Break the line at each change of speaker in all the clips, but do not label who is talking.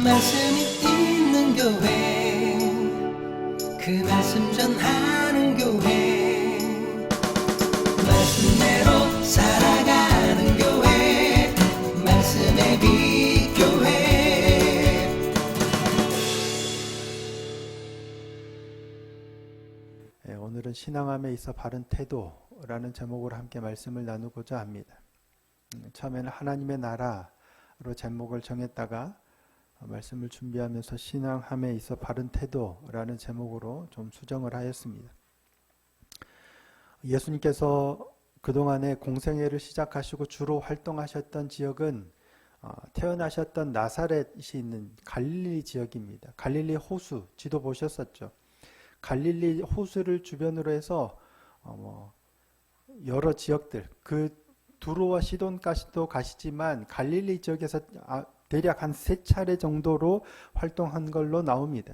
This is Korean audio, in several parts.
말씀이 있는 교회, 그 말씀 전하는 교회, 말씀대로 살아가는 교회, 말씀의 빛교회.
오늘은 신앙함에 있어 바른 태도라는 제목으로 함께 말씀을 나누고자 합니다. 처음에는 하나님의 나라로 제목을 정했다가 말씀을 준비하면서 신앙함에 있어 바른 태도라는 제목으로 좀 수정을 하였습니다. 예수님께서 그동안에 공생애를 시작하시고 주로 활동하셨던 지역은 태어나셨던 나사렛이 있는 갈릴리 지역입니다. 갈릴리 호수, 지도 보셨었죠. 갈릴리 호수를 주변으로 해서 여러 지역들, 그 두로와 시돈까지도 가시지만 갈릴리 지역에서 대략 한 3차례 정도로 활동한 걸로 나옵니다.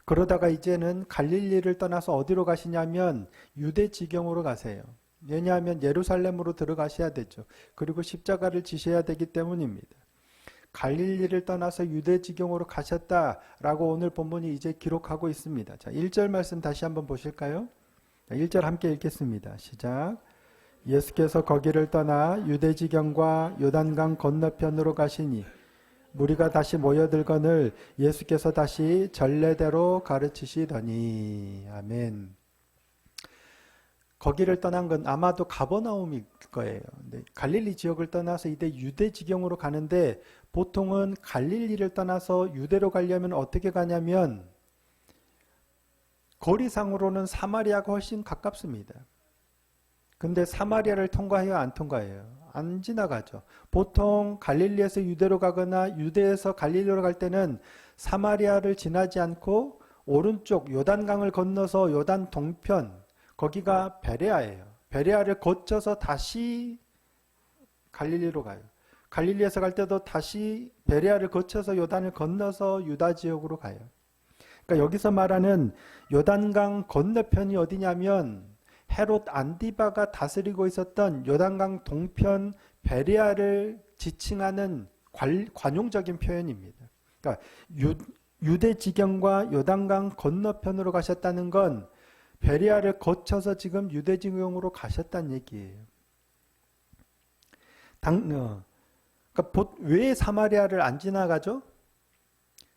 그러다가 이제는 갈릴리를 떠나서 어디로 가시냐면 유대 지경으로 가세요. 왜냐하면 예루살렘으로 들어가셔야 되죠. 그리고 십자가를 지셔야 되기 때문입니다. 갈릴리를 떠나서 유대 지경으로 가셨다라고 오늘 본문이 이제 기록하고 있습니다. 자, 1절 말씀 다시 한번 보실까요? 1절 함께 읽겠습니다. 시작. 예수께서 거기를 떠나 유대 지경과 요단강 건너편으로 가시니 무리가 다시 모여들거늘 예수께서 다시 전례대로 가르치시더니. 아멘. 거기를 떠난 건 아마도 가버나움일 거예요. 갈릴리 지역을 떠나서 이제 유대 지경으로 가는데 보통은 갈릴리를 떠나서 유대로 가려면 어떻게 가냐면 거리상으로는 사마리아가 훨씬 가깝습니다. 근데 사마리아를 통과해요, 안 통과해요? 안 지나가죠. 보통 갈릴리에서 유대로 가거나 유대에서 갈릴리로 갈 때는 사마리아를 지나지 않고 오른쪽 요단강을 건너서 요단 동편, 거기가 베레아예요. 베레아를 거쳐서 다시 갈릴리로 가요. 갈릴리에서 갈 때도 다시 베레아를 거쳐서 요단을 건너서 유다 지역으로 가요. 그러니까 여기서 말하는 요단강 건너편이 어디냐면 헤롯 안디바가 다스리고 있었던 요단강 동편 베레아를 지칭하는 관용적인 표현입니다. 그러니까 유대 지경과 요단강 건너편으로 가셨다는 건 베레아를 거쳐서 지금 유대 지경으로 가셨다는 얘기예요. 그러니까 왜 사마리아를 안 지나가죠?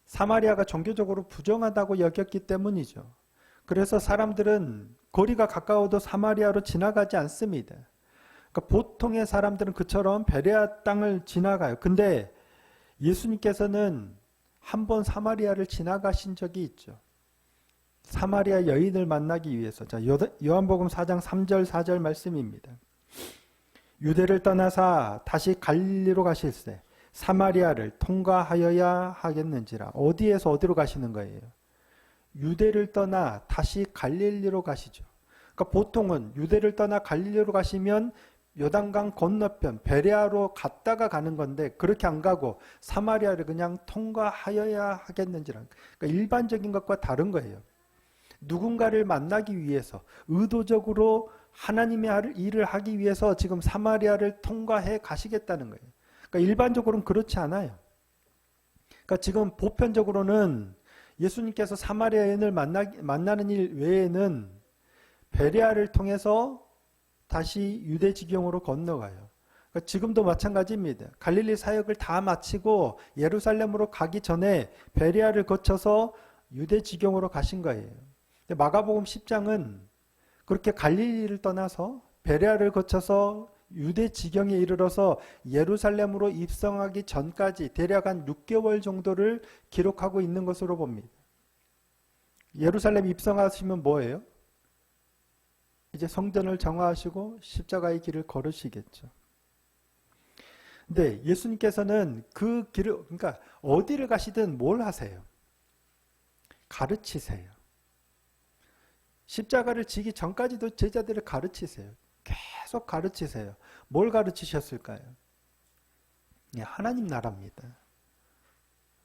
사마리아가 종교적으로 부정하다고 여겼기 때문이죠. 그래서 사람들은 거리가 가까워도 사마리아로 지나가지 않습니다. 그러니까 보통의 사람들은 그처럼 베레아 땅을 지나가요. 근데 예수님께서는 한 번 사마리아를 지나가신 적이 있죠. 사마리아 여인을 만나기 위해서. 자, 요한복음 4장 3절 4절 말씀입니다. 유대를 떠나사 다시 갈릴리로 가실새 사마리아를 통과하여야 하겠는지라. 어디에서 어디로 가시는 거예요? 유대를 떠나 다시 갈릴리로 가시죠. 그러니까 보통은 유대를 떠나 갈릴리로 가시면 요단강 건너편 베레아로 갔다가 가는 건데 그렇게 안 가고 사마리아를 그냥 통과하여야 하겠는지라. 그러니까 일반적인 것과 다른 거예요. 누군가를 만나기 위해서 의도적으로 하나님의 일을 하기 위해서 지금 사마리아를 통과해 가시겠다는 거예요. 그러니까 일반적으로는 그렇지 않아요. 그러니까 지금 보편적으로는 예수님께서 사마리아 여인을 만나는 일 외에는 베레아를 통해서 다시 유대 지경으로 건너가요. 그러니까 지금도 마찬가지입니다. 갈릴리 사역을 다 마치고 예루살렘으로 가기 전에 베레아를 거쳐서 유대 지경으로 가신 거예요. 마가복음 10장은 그렇게 갈릴리를 떠나서 베레아를 거쳐서 유대 지경에 이르러서 예루살렘으로 입성하기 전까지 대략 한 6개월 정도를 기록하고 있는 것으로 봅니다. 예루살렘 입성하시면 뭐예요? 이제 성전을 정화하시고 십자가의 길을 걸으시겠죠. 근데 예수님께서는 그 길을, 그러니까 어디를 가시든 뭘 하세요? 가르치세요. 십자가를 지기 전까지도 제자들을 가르치세요. 계속 가르치세요. 뭘 가르치셨을까요? 하나님 나라입니다.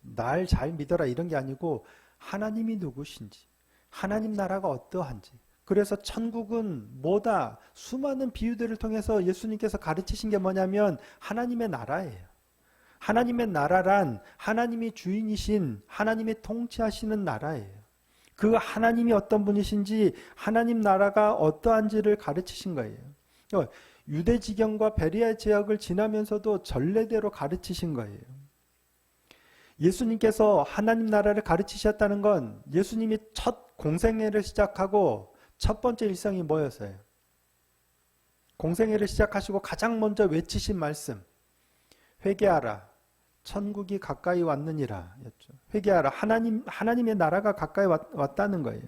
날 잘 믿어라 이런 게 아니고 하나님이 누구신지, 하나님 나라가 어떠한지. 그래서 천국은 뭐다? 수많은 비유들을 통해서 예수님께서 가르치신 게 뭐냐면 하나님의 나라예요. 하나님의 나라란 하나님이 주인이신 하나님이 통치하시는 나라예요. 그 하나님이 어떤 분이신지 하나님 나라가 어떠한지를 가르치신 거예요. 유대 지경과 베리아 지역을 지나면서도 전례대로 가르치신 거예요. 예수님께서 하나님 나라를 가르치셨다는 건 예수님이 첫 공생애를 시작하고 첫 번째 일성이 뭐였어요? 공생애를 시작하시고 가장 먼저 외치신 말씀, 회개하라 천국이 가까이 왔느니라 였죠. 회개하라, 하나님의 나라가 가까이 왔다는 거예요.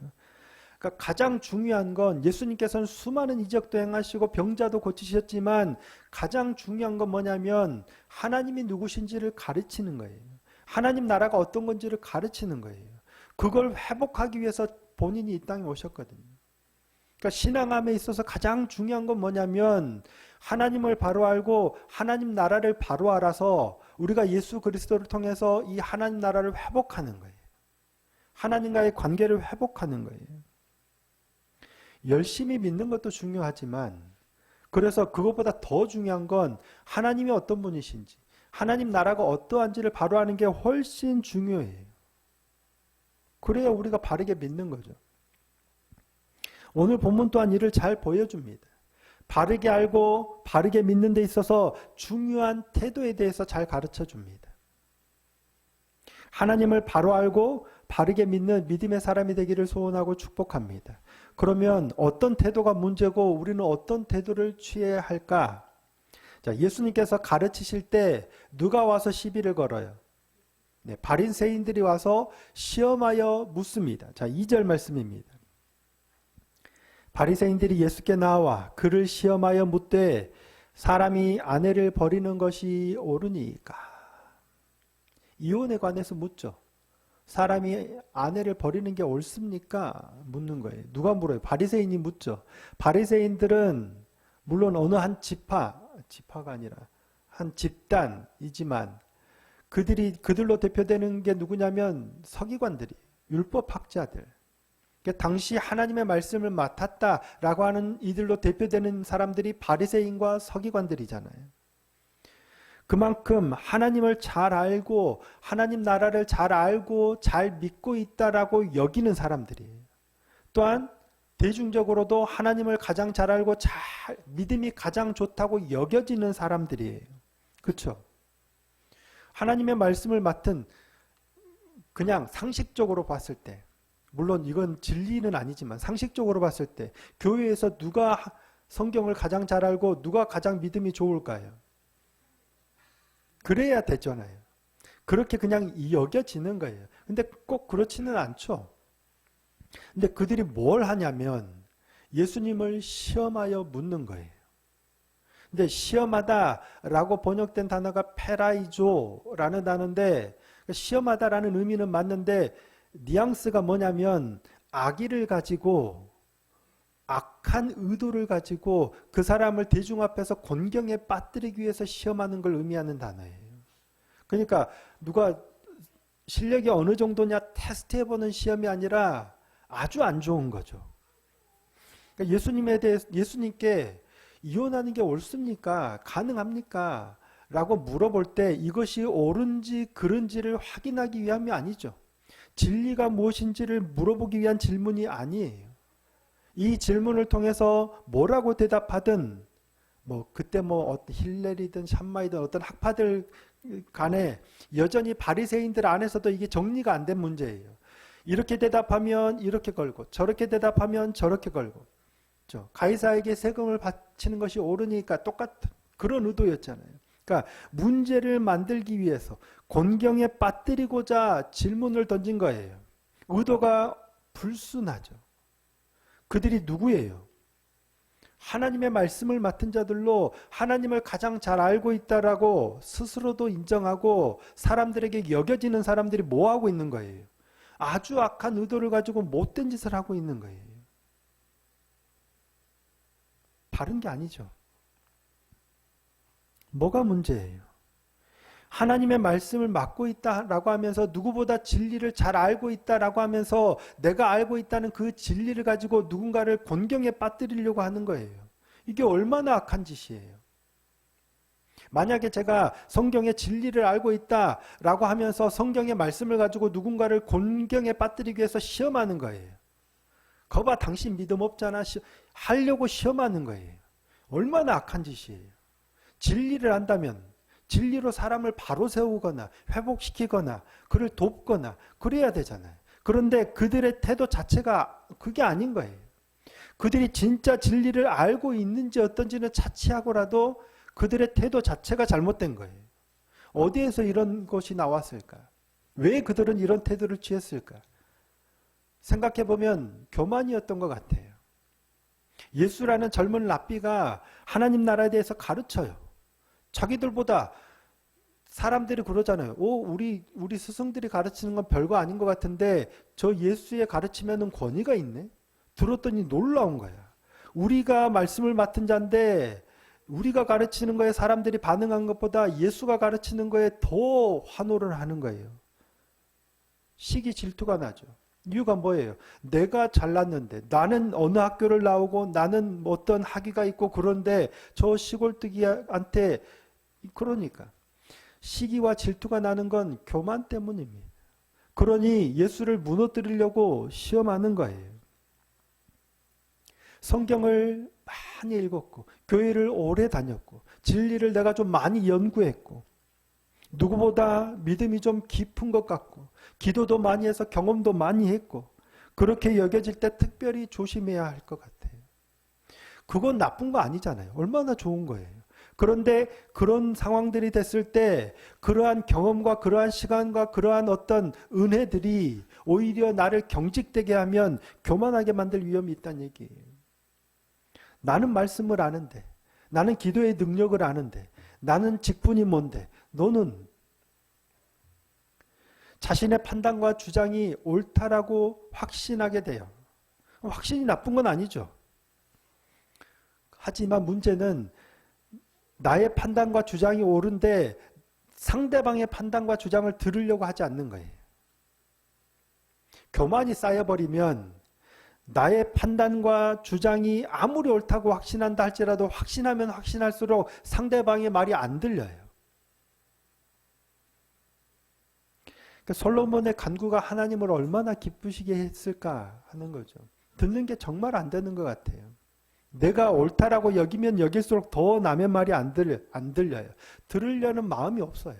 그러니까 가장 중요한 건 예수님께서는 수많은 이적도 행하시고 병자도 고치셨지만 가장 중요한 건 뭐냐면 하나님이 누구신지를 가르치는 거예요. 하나님 나라가 어떤 건지를 가르치는 거예요. 그걸 회복하기 위해서 본인이 이 땅에 오셨거든요. 그러니까 신앙함에 있어서 가장 중요한 건 뭐냐면 하나님을 바로 알고 하나님 나라를 바로 알아서 우리가 예수 그리스도를 통해서 이 하나님 나라를 회복하는 거예요. 하나님과의 관계를 회복하는 거예요. 열심히 믿는 것도 중요하지만 그래서 그것보다 더 중요한 건 하나님이 어떤 분이신지 하나님 나라가 어떠한지를 바로 아는 게 훨씬 중요해요. 그래야 우리가 바르게 믿는 거죠. 오늘 본문 또한 이를 잘 보여줍니다. 바르게 알고 바르게 믿는 데 있어서 중요한 태도에 대해서 잘 가르쳐 줍니다. 하나님을 바로 알고 바르게 믿는 믿음의 사람이 되기를 소원하고 축복합니다. 그러면 어떤 태도가 문제고 우리는 어떤 태도를 취해야 할까? 자, 예수님께서 가르치실 때 누가 와서 시비를 걸어요? 네, 바리새인들이 와서 시험하여 묻습니다. 자, 2절 말씀입니다. 바리새인들이 예수께 나와 그를 시험하여 묻되 사람이 아내를 버리는 것이 옳으니까. 이혼에 관해서 묻죠. 사람이 아내를 버리는 게 옳습니까? 묻는 거예요. 누가 물어요? 바리새인이 묻죠. 바리새인들은 물론 어느 한 지파가 아니라 한 집단이지만 그들로 대표되는 게 누구냐면 서기관들이, 율법학자들. 당시 하나님의 말씀을 맡았다라고 하는 이들로 대표되는 사람들이 바리새인과 서기관들이잖아요. 그만큼 하나님을 잘 알고 하나님 나라를 잘 알고 잘 믿고 있다라고 여기는 사람들이에요. 또한 대중적으로도 하나님을 가장 잘 알고 믿음이 가장 좋다고 여겨지는 사람들이에요. 그렇죠? 하나님의 말씀을 맡은 그냥 상식적으로 봤을 때 물론 이건 진리는 아니지만 상식적으로 봤을 때 교회에서 누가 성경을 가장 잘 알고 누가 가장 믿음이 좋을까요? 그래야 되잖아요. 그렇게 그냥 여겨지는 거예요. 근데 꼭 그렇지는 않죠. 근데 그들이 뭘 하냐면 예수님을 시험하여 묻는 거예요. 근데 시험하다라고 번역된 단어가 페라이조라는 단어인데 시험하다라는 의미는 맞는데 뉘앙스가 뭐냐면 악의를 가지고 악한 의도를 가지고 그 사람을 대중 앞에서 곤경에 빠뜨리기 위해서 시험하는 걸 의미하는 단어예요. 그러니까 누가 실력이 어느 정도냐 테스트해보는 시험이 아니라 아주 안 좋은 거죠. 그러니까 예수님께 이혼하는 게 옳습니까? 가능합니까? 라고 물어볼 때 이것이 옳은지 그른지를 확인하기 위함이 아니죠. 진리가 무엇인지를 물어보기 위한 질문이 아니에요. 이 질문을 통해서 뭐라고 대답하든 그때 힐레리든 샴마이든 어떤 학파들 간에 여전히 바리새인들 안에서도 이게 정리가 안 된 문제예요. 이렇게 대답하면 이렇게 걸고 저렇게 대답하면 저렇게 걸고 가이사에게 세금을 바치는 것이 옳으니까 똑같은 그런 의도였잖아요. 그러니까 문제를 만들기 위해서 곤경에 빠뜨리고자 질문을 던진 거예요. 의도가 불순하죠. 그들이 누구예요? 하나님의 말씀을 맡은 자들로 하나님을 가장 잘 알고 있다라고 스스로도 인정하고 사람들에게 여겨지는 사람들이 뭐 하고 있는 거예요? 아주 악한 의도를 가지고 못된 짓을 하고 있는 거예요. 바른 게 아니죠. 뭐가 문제예요? 하나님의 말씀을 맡고 있다라고 하면서 누구보다 진리를 잘 알고 있다라고 하면서 내가 알고 있다는 그 진리를 가지고 누군가를 곤경에 빠뜨리려고 하는 거예요. 이게 얼마나 악한 짓이에요. 만약에 제가 성경의 진리를 알고 있다라고 하면서 성경의 말씀을 가지고 누군가를 곤경에 빠뜨리기 위해서 시험하는 거예요. 거봐 당신 믿음 없잖아 하려고 시험하는 거예요. 얼마나 악한 짓이에요. 진리를 안다면 진리로 사람을 바로 세우거나 회복시키거나 그를 돕거나 그래야 되잖아요. 그런데 그들의 태도 자체가 그게 아닌 거예요. 그들이 진짜 진리를 알고 있는지 어떤지는 차치하고라도 그들의 태도 자체가 잘못된 거예요. 어디에서 이런 것이 나왔을까? 왜 그들은 이런 태도를 취했을까? 생각해보면 교만이었던 것 같아요. 예수라는 젊은 랍비가 하나님 나라에 대해서 가르쳐요. 자기들보다 사람들이 그러잖아요. 우리 스승들이 가르치는 건 별거 아닌 것 같은데 저 예수의 가르치면은 권위가 있네. 들었더니 놀라운 거야. 우리가 말씀을 맡은 자인데 우리가 가르치는 거에 사람들이 반응한 것보다 예수가 가르치는 거에 더 환호를 하는 거예요. 시기 질투가 나죠. 이유가 뭐예요? 내가 잘났는데 나는 어느 학교를 나오고 나는 어떤 학위가 있고 그런데 저 시골뜨기한테 그러니까 시기와 질투가 나는 건 교만 때문입니다. 그러니 예수를 무너뜨리려고 시험하는 거예요. 성경을 많이 읽었고 교회를 오래 다녔고 진리를 내가 좀 많이 연구했고 누구보다 믿음이 좀 깊은 것 같고 기도도 많이 해서 경험도 많이 했고 그렇게 여겨질 때 특별히 조심해야 할 것 같아요. 그건 나쁜 거 아니잖아요. 얼마나 좋은 거예요. 그런데 그런 상황들이 됐을 때 그러한 경험과 그러한 시간과 그러한 어떤 은혜들이 오히려 나를 경직되게 하면 교만하게 만들 위험이 있다는 얘기예요. 나는 말씀을 아는데 나는 기도의 능력을 아는데 나는 직분이 뭔데 너는 자신의 판단과 주장이 옳다라고 확신하게 돼요. 확신이 나쁜 건 아니죠. 하지만 문제는 나의 판단과 주장이 옳은데 상대방의 판단과 주장을 들으려고 하지 않는 거예요. 교만이 쌓여버리면 나의 판단과 주장이 아무리 옳다고 확신한다 할지라도 확신하면 확신할수록 상대방의 말이 안 들려요. 그러니까 솔로몬의 간구가 하나님을 얼마나 기쁘시게 했을까 하는 거죠. 듣는 게 정말 안 되는 것 같아요. 내가 옳다라고 여기면 여길수록 더 남의 말이 안 들려요. 들으려는 마음이 없어요.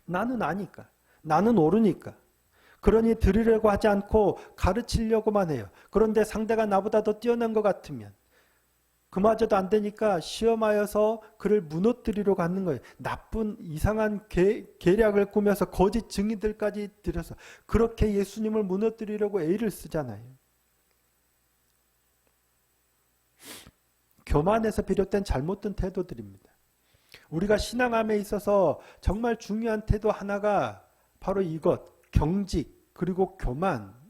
나는 아니까. 나는 옳으니까. 그러니 들으려고 하지 않고 가르치려고만 해요. 그런데 상대가 나보다 더 뛰어난 것 같으면 그마저도 안 되니까 시험하여서 그를 무너뜨리려고 하는 거예요. 나쁜 이상한 계략을 꾸며서 거짓 증인들까지 들여서 그렇게 예수님을 무너뜨리려고 애를 쓰잖아요. 교만에서 비롯된 잘못된 태도들입니다. 우리가 신앙함에 있어서 정말 중요한 태도 하나가 바로 이것, 경직 그리고 교만.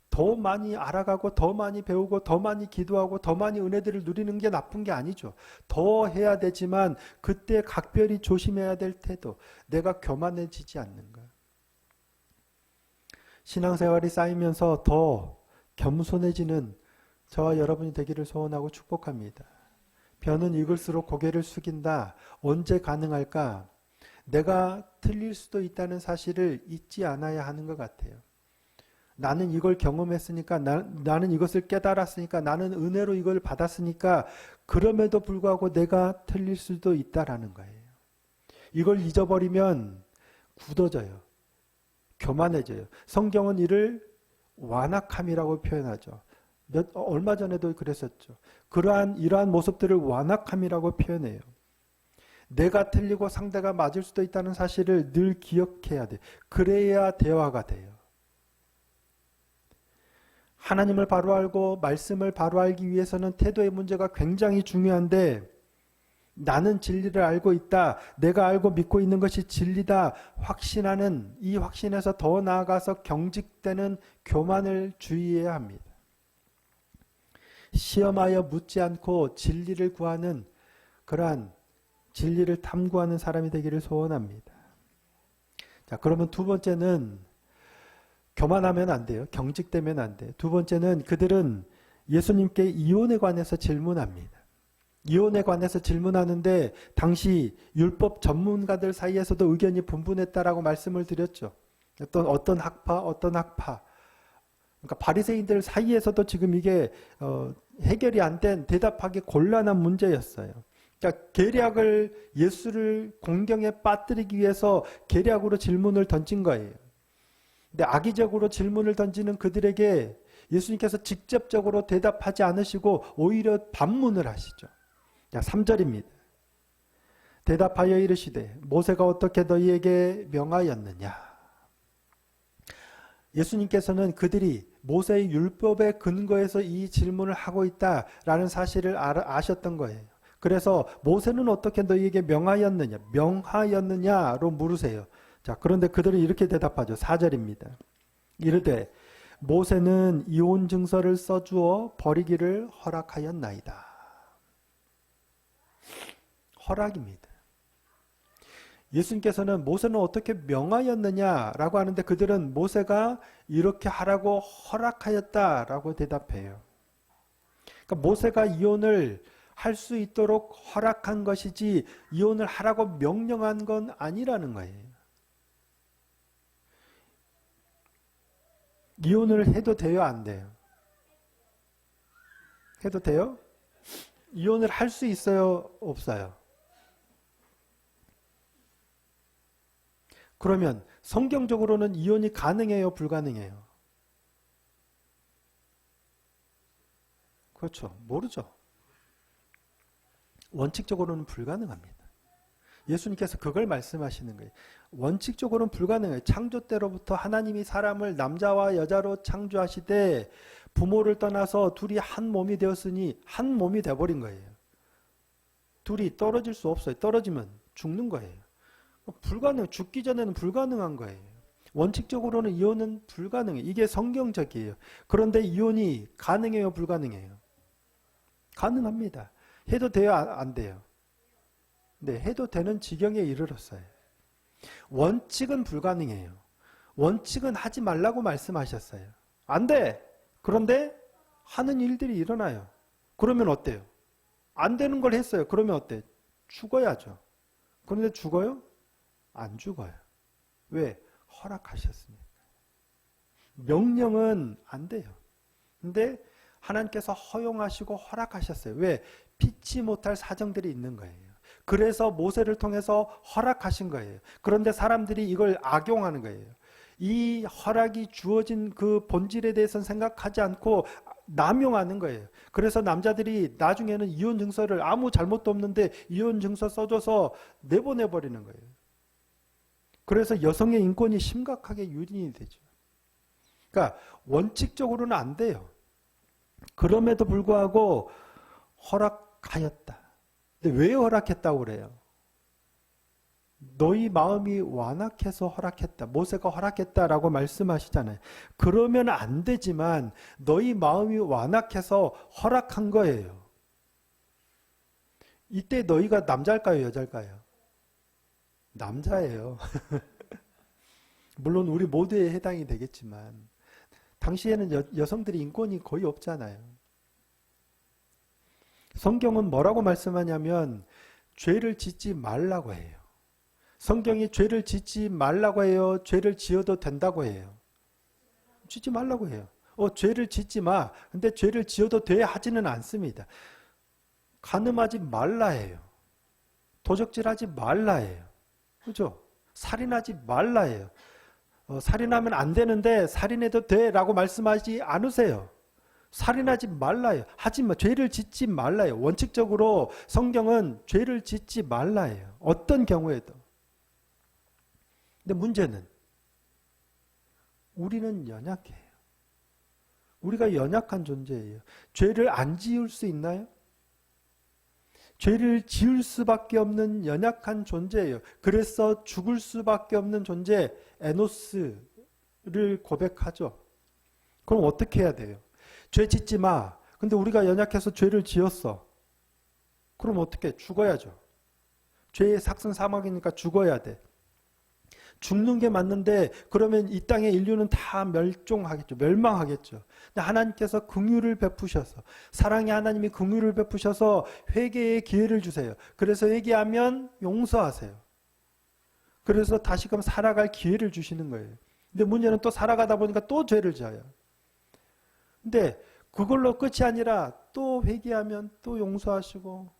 더 많이 알아가고 더 많이 배우고 더 많이 기도하고 더 많이 은혜들을 누리는 게 나쁜 게 아니죠. 더 해야 되지만 그때 각별히 조심해야 될 태도. 내가 교만해지지 않는가. 신앙생활이 쌓이면서 더 겸손해지는 저와 여러분이 되기를 소원하고 축복합니다. 벼는 익을수록 고개를 숙인다. 언제 가능할까? 내가 틀릴 수도 있다는 사실을 잊지 않아야 하는 것 같아요. 나는 이걸 경험했으니까 나는 이것을 깨달았으니까 나는 은혜로 이걸 받았으니까 그럼에도 불구하고 내가 틀릴 수도 있다라는 거예요. 이걸 잊어버리면 굳어져요. 교만해져요. 성경은 이를 완악함이라고 표현하죠. 얼마 전에도 그랬었죠. 이러한 모습들을 완악함이라고 표현해요. 내가 틀리고 상대가 맞을 수도 있다는 사실을 늘 기억해야 돼. 그래야 대화가 돼요. 하나님을 바로 알고 말씀을 바로 알기 위해서는 태도의 문제가 굉장히 중요한데 나는 진리를 알고 있다. 내가 알고 믿고 있는 것이 진리다. 확신하는 이 확신에서 더 나아가서 경직되는 교만을 주의해야 합니다. 시험하여 묻지 않고 진리를 구하는 그러한 진리를 탐구하는 사람이 되기를 소원합니다. 자, 그러면 두 번째는 교만하면 안 돼요. 경직되면 안 돼요. 두 번째는 그들은 예수님께 이혼에 관해서 질문합니다. 이혼에 관해서 질문하는데 당시 율법 전문가들 사이에서도 의견이 분분했다라고 말씀을 드렸죠. 어떤 학파. 그러니까 바리새인들 사이에서도 지금 이게 해결이 안 된 대답하기 곤란한 문제였어요. 그러니까 계략을 예수를 공경에 빠뜨리기 위해서 계략으로 질문을 던진 거예요. 근데 악의적으로 질문을 던지는 그들에게 예수님께서 직접적으로 대답하지 않으시고 오히려 반문을 하시죠. 자, 3절입니다. 대답하여 이르시되 모세가 어떻게 너희에게 명하였느냐. 예수님께서는 그들이 모세의 율법에 근거해서 이 질문을 하고 있다라는 사실을 아셨던 거예요. 그래서 모세는 어떻게 너희에게 명하였느냐로 물으세요. 자, 그런데 그들은 이렇게 대답하죠. 4절입니다. 이르되 모세는 이혼 증서를 써주어 버리기를 허락하였나이다. 허락입니다. 예수님께서는 모세는 어떻게 명하였느냐라고 하는데 그들은 모세가 이렇게 하라고 허락하였다라고 대답해요. 그러니까 모세가 이혼을 할 수 있도록 허락한 것이지 이혼을 하라고 명령한 건 아니라는 거예요. 이혼을 해도 돼요, 안 돼요? 해도 돼요? 이혼을 할 수 있어요, 없어요? 그러면 성경적으로는 이혼이 가능해요, 불가능해요? 그렇죠. 모르죠. 원칙적으로는 불가능합니다. 예수님께서 그걸 말씀하시는 거예요. 원칙적으로는 불가능해요. 창조 때로부터 하나님이 사람을 남자와 여자로 창조하시되 부모를 떠나서 둘이 한 몸이 되었으니 한 몸이 돼버린 거예요. 둘이 떨어질 수 없어요. 떨어지면 죽는 거예요. 죽기 전에는 불가능한 거예요. 원칙적으로는 이혼은 불가능해요. 이게 성경적이에요. 그런데 이혼이 가능해요, 불가능해요? 가능합니다. 해도 돼요, 안 돼요? 네, 해도 되는 지경에 이르렀어요. 원칙은 불가능해요. 원칙은 하지 말라고 말씀하셨어요. 안 돼! 그런데 하는 일들이 일어나요. 그러면 어때요? 안 되는 걸 했어요. 그러면 어때? 죽어야죠. 그런데 죽어요? 안 죽어요. 왜? 허락하셨으니까. 명령은 안 돼요. 근데 하나님께서 허용하시고 허락하셨어요. 왜? 피치 못할 사정들이 있는 거예요. 그래서 모세를 통해서 허락하신 거예요. 그런데 사람들이 이걸 악용하는 거예요. 이 허락이 주어진 그 본질에 대해서는 생각하지 않고 남용하는 거예요. 그래서 남자들이 나중에는 이혼 증서를 아무 잘못도 없는데 이혼 증서 써줘서 내보내버리는 거예요. 그래서 여성의 인권이 심각하게 유린이 되죠. 그러니까 원칙적으로는 안 돼요. 그럼에도 불구하고 허락하였다. 근데 왜 허락했다고 그래요? 너희 마음이 완악해서 허락했다. 모세가 허락했다라고 말씀하시잖아요. 그러면 안 되지만 너희 마음이 완악해서 허락한 거예요. 이때 너희가 남자일까요, 여자일까요? 남자예요. 물론 우리 모두에 해당이 되겠지만 당시에는 여성들이 인권이 거의 없잖아요. 성경은 뭐라고 말씀하냐면 죄를 짓지 말라고 해요. 성경이 죄를 짓지 말라고 해요? 죄를 지어도 된다고 해요? 짓지 말라고 해요. 죄를 짓지 마. 근데 죄를 지어도 돼 하지는 않습니다. 간음하지 말라 해요. 도적질하지 말라 해요. 그죠? 살인하지 말라 해요. 살인하면 안 되는데 살인해도 돼 라고 말씀하지 않으세요. 살인하지 말라요. 하지만 죄를 짓지 말라요. 원칙적으로 성경은 죄를 짓지 말라요. 어떤 경우에도. 근데 문제는 우리는 연약해요. 우리가 연약한 존재예요. 죄를 안 지을 수 있나요? 죄를 지을 수밖에 없는 연약한 존재예요. 그래서 죽을 수밖에 없는 존재 에노스를 고백하죠. 그럼 어떻게 해야 돼요? 죄 짓지 마. 근데 우리가 연약해서 죄를 지었어. 그럼 어떻게? 죽어야죠. 죄의 삭슨 사망이니까 죽어야 돼. 죽는 게 맞는데 그러면 이 땅의 인류는 다 멸종하겠죠. 멸망하겠죠. 근데 하나님께서 긍휼을 베푸셔서 사랑의 하나님이 긍휼을 베푸셔서 회개의 기회를 주세요. 그래서 회개하면 용서하세요. 그래서 다시금 살아갈 기회를 주시는 거예요. 근데 문제는 또 살아가다 보니까 또 죄를 지어요. 근데 그걸로 끝이 아니라 또 회개하면 또 용서하시고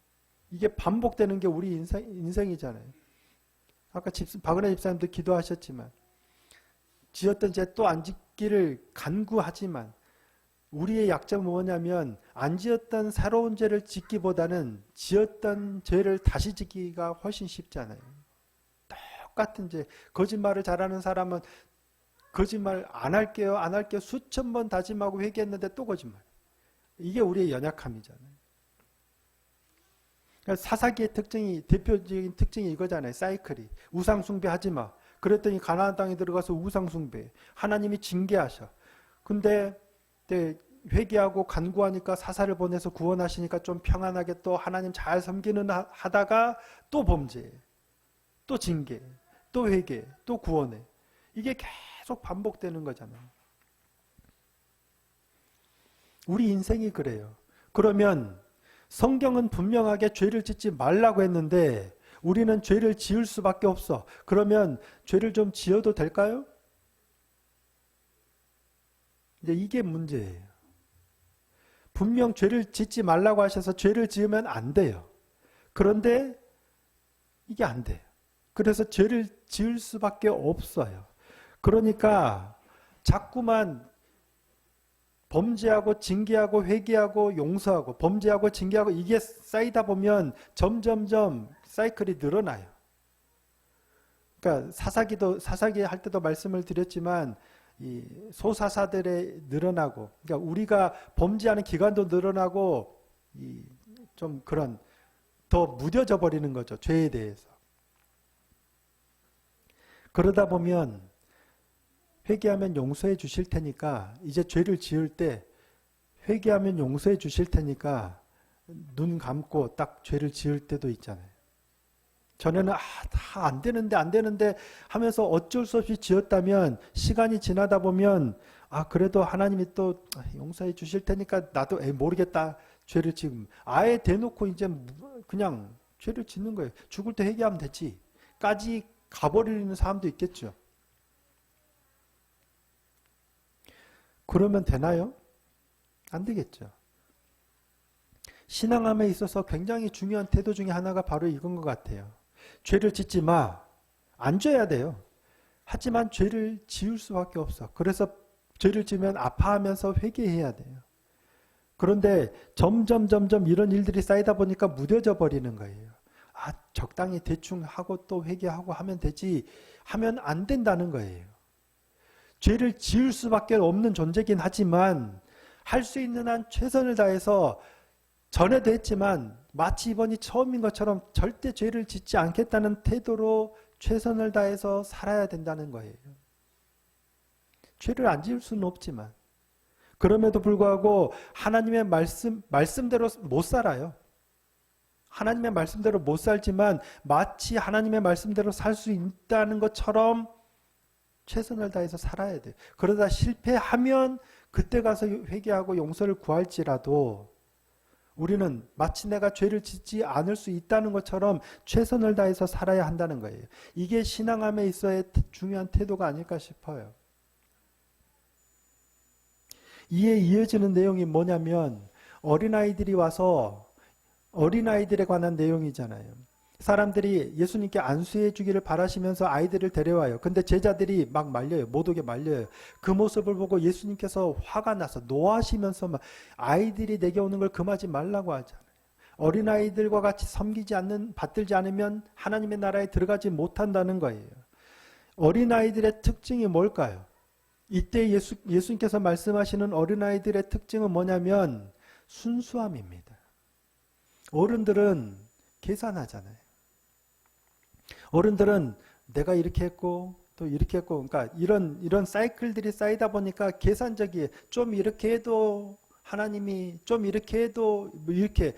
이게 반복되는 게 우리 인생이잖아요. 아까 박은혜 집사님도 기도하셨지만 지었던 죄 또 안 짓기를 간구하지만 우리의 약점은 뭐냐면 안 지었던 새로운 죄를 짓기보다는 지었던 죄를 다시 짓기가 훨씬 쉽잖아요. 똑같은 죄. 거짓말을 잘하는 사람은 거짓말 안 할게요 안 할게요 수천 번 다짐하고 회개했는데 또 거짓말. 이게 우리의 연약함이잖아요. 그러니까 사사기의 특징이 대표적인 특징이 이거잖아요. 사이클이. 우상 숭배하지 마. 그랬더니 가나안 땅에 들어가서 우상 숭배. 하나님이 징계하셔. 근데 회개하고 간구하니까 사사를 보내서 구원하시니까 좀 평안하게 또 하나님 잘 섬기는 하다가 또 범죄, 또 징계, 또 회개, 또 구원해. 이게 계속 반복되는 거잖아요. 우리 인생이 그래요. 그러면 성경은 분명하게 죄를 짓지 말라고 했는데 우리는 죄를 지을 수밖에 없어. 그러면 죄를 좀 지어도 될까요? 이제 이게 문제예요. 분명 죄를 짓지 말라고 하셔서 죄를 지으면 안 돼요. 그런데 이게 안 돼요. 그래서 죄를 지을 수밖에 없어요. 그러니까 자꾸만 범죄하고 징계하고 회개하고 용서하고 범죄하고 징계하고 이게 쌓이다 보면 점점점 사이클이 늘어나요. 그러니까 사사기 할 때도 말씀을 드렸지만 이 소사사들의 늘어나고 그러니까 우리가 범죄하는 기간도 늘어나고 좀 그런 더 무뎌져 버리는 거죠. 죄에 대해서. 그러다 보면 회개하면 용서해 주실 테니까 이제 죄를 지을 때 회개하면 용서해 주실 테니까 눈 감고 딱 죄를 지을 때도 있잖아요. 전에는 다 안 되는데 하면서 어쩔 수 없이 지었다면 시간이 지나다 보면 그래도 하나님이 또 용서해 주실 테니까 나도 모르겠다. 죄를 지금 아예 대놓고 이제 그냥 죄를 짓는 거예요. 죽을 때 회개하면 되지. 까지 가버리는 사람도 있겠죠. 그러면 되나요? 안 되겠죠. 신앙함에 있어서 굉장히 중요한 태도 중에 하나가 바로 이건 것 같아요. 죄를 짓지 마. 안 져야 돼요. 하지만 죄를 지을 수밖에 없어. 그래서 죄를 지으면 아파하면서 회개해야 돼요. 그런데 점점 이런 일들이 쌓이다 보니까 무뎌져 버리는 거예요. 적당히 대충 하고 또 회개하고 하면 되지 하면 안 된다는 거예요. 죄를 지을 수밖에 없는 존재긴 하지만 할 수 있는 한 최선을 다해서 전에도 했지만 마치 이번이 처음인 것처럼 절대 죄를 짓지 않겠다는 태도로 최선을 다해서 살아야 된다는 거예요. 죄를 안 지을 수는 없지만 그럼에도 불구하고 하나님의 말씀대로 못 살아요. 하나님의 말씀대로 못 살지만 마치 하나님의 말씀대로 살 수 있다는 것처럼 최선을 다해서 살아야 돼요. 그러다 실패하면 그때 가서 회개하고 용서를 구할지라도 우리는 마치 내가 죄를 짓지 않을 수 있다는 것처럼 최선을 다해서 살아야 한다는 거예요. 이게 신앙함에 있어야 중요한 태도가 아닐까 싶어요. 이에 이어지는 내용이 뭐냐면 어린아이들이 와서 어린아이들에 관한 내용이잖아요. 사람들이 예수님께 안수해 주기를 바라시면서 아이들을 데려와요. 근데 제자들이 막 말려요. 못 오게 말려요. 그 모습을 보고 예수님께서 화가 나서 노하시면서 막 아이들이 내게 오는 걸 금하지 말라고 하잖아요. 어린아이들과 같이 받들지 않으면 하나님의 나라에 들어가지 못한다는 거예요. 어린아이들의 특징이 뭘까요? 이때 예수님께서 말씀하시는 어린아이들의 특징은 뭐냐면 순수함입니다. 어른들은 계산하잖아요. 어른들은 내가 이렇게 했고 또 이렇게 했고 그러니까 이런 사이클들이 쌓이다 보니까 계산적이에요. 좀 이렇게 해도 하나님이 좀 이렇게 해도 뭐 이렇게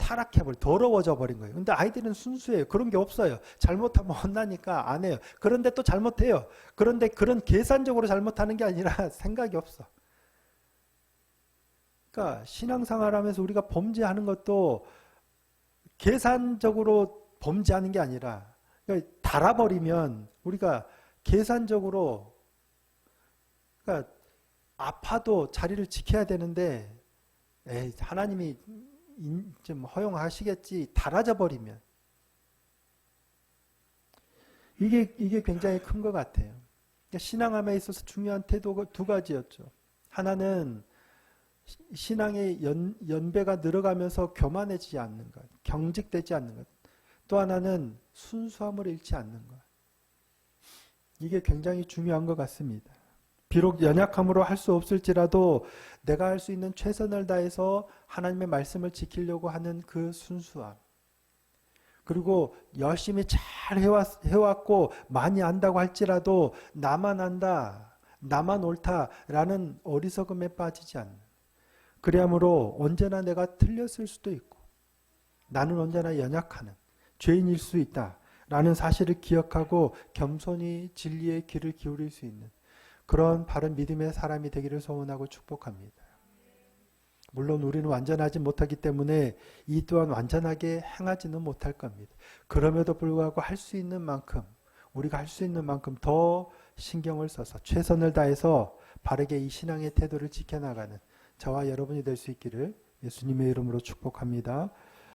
타락해버려 더러워져 버린 거예요. 근데 아이들은 순수해요. 그런 게 없어요. 잘못하면 혼나니까 안 해요. 그런데 또 잘못해요. 그런데 그런 계산적으로 잘못하는 게 아니라 생각이 없어. 그러니까 신앙생활하면서 우리가 범죄하는 것도 계산적으로 범죄하는 게 아니라 그러니까 달아버리면 우리가 계산적으로 그러니까 아파도 자리를 지켜야 되는데 에이, 하나님이 좀 허용하시겠지 달아져 버리면 이게 굉장히 큰 것 같아요. 그러니까 신앙함에 있어서 중요한 태도가 두 가지였죠. 하나는 신앙의 연배가 늘어가면서 교만해지지 않는 것, 경직되지 않는 것. 또 하나는 순수함을 잃지 않는 것. 이게 굉장히 중요한 것 같습니다. 비록 연약함으로 할 수 없을지라도 내가 할 수 있는 최선을 다해서 하나님의 말씀을 지키려고 하는 그 순수함. 그리고 열심히 잘 해왔고 많이 안다고 할지라도 나만 안다, 나만 옳다라는 어리석음에 빠지지 않는. 그러므로 언제나 내가 틀렸을 수도 있고 나는 언제나 연약하는 죄인일 수 있다라는 사실을 기억하고 겸손히 진리의 귀를 기울일 수 있는 그런 바른 믿음의 사람이 되기를 소원하고 축복합니다. 물론 우리는 완전하지 못하기 때문에 이 또한 완전하게 행하지는 못할 겁니다. 그럼에도 불구하고 할 수 있는 만큼 우리가 할 수 있는 만큼 더 신경을 써서 최선을 다해서 바르게 이 신앙의 태도를 지켜나가는 저와 여러분이 될 수 있기를 예수님의 이름으로 축복합니다.